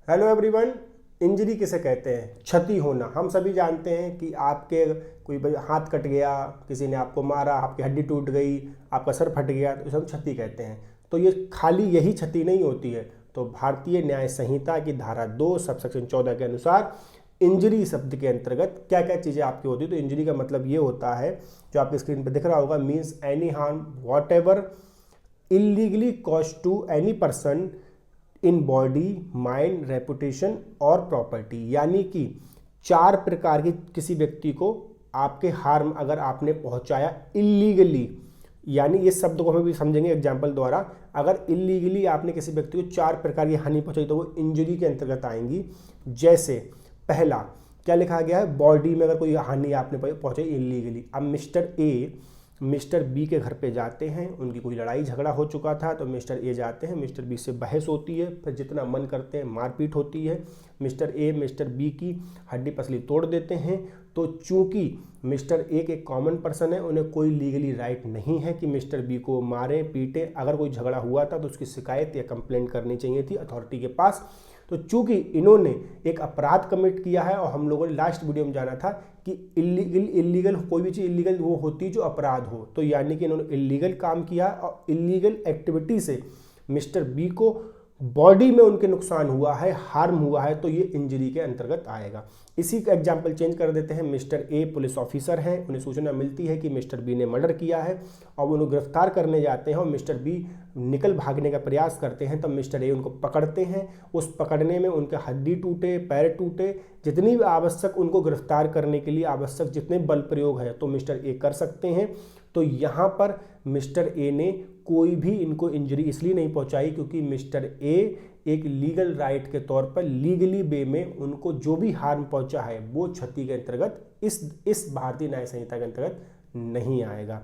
Hello everyone. Injury किसे कहते हैं? क्षति होना। हम सभी जानते हैं कि आपके कोई हाथ कट गया, किसी ने आपको मारा, आपकी हड्डी टूट गई, आपका सर फट गया, तो इसे हम क्षति कहते हैं। तो ये खाली यही क्षति नहीं होती है। तो भारतीय न्याय संहिता की धारा 2 सबसेक्शन 14 के अनुसार इंजरी शब्द के अंतर्गत क्या क्या चीज़ें आपकी होती है। तो इंजरी का मतलब ये होता है, जो आपकी स्क्रीन पर दिख रहा होगा, means any harm whatever illegally cause to any person in body, mind, reputation और प्रॉपर्टी। यानी कि 4 प्रकार की किसी व्यक्ति को आपके हार्म अगर आपने पहुंचाया इलीगली, यानी इस शब्द को हम भी समझेंगे एग्जाम्पल द्वारा। अगर इलीगली आपने किसी व्यक्ति को 4 प्रकार की हानि पहुंचाई तो वो इंजरी के अंतर्गत आएंगी। जैसे पहला क्या लिखा गया है, बॉडी में अगर कोई हानि आपने पहुंचाई इलीगली। अब मिस्टर बी के घर पे जाते हैं, उनकी कोई लड़ाई झगड़ा हो चुका था, तो मिस्टर ए जाते हैं, मिस्टर बी से बहस होती है, फिर जितना मन करते हैं मारपीट होती है। मिस्टर ए मिस्टर बी की हड्डी पसली तोड़ देते हैं। तो चूंकि मिस्टर ए एक कॉमन पर्सन है, उन्हें कोई लीगली राइट नहीं है कि मिस्टर बी को मारें पीटे। अगर कोई झगड़ा हुआ था तो उसकी शिकायत या कंप्लेंट करनी चाहिए थी अथॉरिटी के पास। तो चूंकि इन्होंने एक अपराध कमिट किया है, और हम लोगों ने लास्ट वीडियो में जाना था कि इलीगल कोई भी चीज़ इलीगल वो होती जो अपराध हो, तो यानी कि इन्होंने इलीगल काम किया और इलीगल एक्टिविटी से मिस्टर बी को बॉडी में उनके नुकसान हुआ है, हार्म हुआ है, तो ये इंजरी के अंतर्गत आएगा। इसी का एग्जाम्पल चेंज कर देते हैं। मिस्टर ए पुलिस ऑफिसर हैं, उन्हें सूचना मिलती है कि मिस्टर बी ने मर्डर किया है, और वो उन्हें गिरफ्तार करने जाते हैं और मिस्टर बी निकल भागने का प्रयास करते हैं। तब मिस्टर ए उनको पकड़ते हैं। उस पकड़ने में उनके हड्डी टूटे, पैर टूटे, जितनी भी आवश्यक उनको गिरफ्तार करने के लिए आवश्यक जितने बल प्रयोग है तो मिस्टर ए कर सकते हैं। तो यहाँ पर मिस्टर ए ने कोई भी इनको इंजरी इसलिए नहीं पहुंचाई क्योंकि मिस्टर ए एक लीगल राइट के तौर पर लीगली वे में उनको जो भी हार्म पहुंचा है वो क्षति के अंतर्गत इस भारतीय न्याय संहिता के अंतर्गत नहीं आएगा।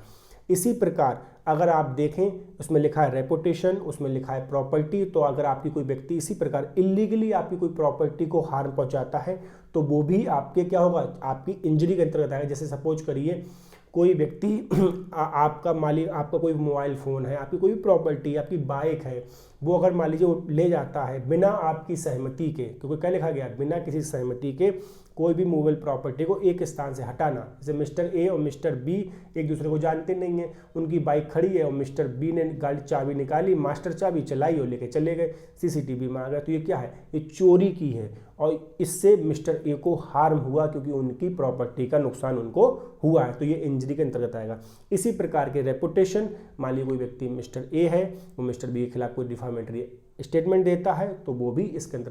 इसी प्रकार अगर आप देखें, उसमें लिखा है रेपुटेशन, उसमें लिखा है प्रॉपर्टी। तो अगर आपकी कोई व्यक्ति इसी प्रकार इलीगली आपकी कोई प्रॉपर्टी को हार्म पहुंचाता है तो वो भी आपके क्या होगा, आपकी इंजरी के अंतर्गत आएगा। जैसे सपोज करिए कोई व्यक्ति आपका मालिक, आपका कोई मोबाइल फ़ोन है, आपकी कोई प्रॉपर्टी, आपकी बाइक है, वो अगर मान लीजिए वो ले जाता है बिना आपकी सहमति के, क्योंकि क्या लिखा गया, बिना किसी सहमति के कोई भी मूवेबल प्रॉपर्टी को एक स्थान से हटाना। जैसे मिस्टर ए और मिस्टर बी एक दूसरे को जानते नहीं हैं, उनकी बाइक खड़ी है और मिस्टर बी ने गाड़ी चाबी निकाली, मास्टर चाबी चलाई और लेके चले गए, सीसीटीवी में आ गया। तो ये क्या है, ये चोरी की है, और इससे मिस्टर ए को हार्म हुआ क्योंकि उनकी प्रॉपर्टी का नुकसान उनको हुआ है, तो ये इंजरी के अंतर्गत आएगा। इसी प्रकार के रेपुटेशन, मान लीजिए कोई व्यक्ति मिस्टर ए है, वो मिस्टर बी के खिलाफ कोई डिफामेटरी स्टेटमेंट देता है तो वो भी इसके अंतर्गत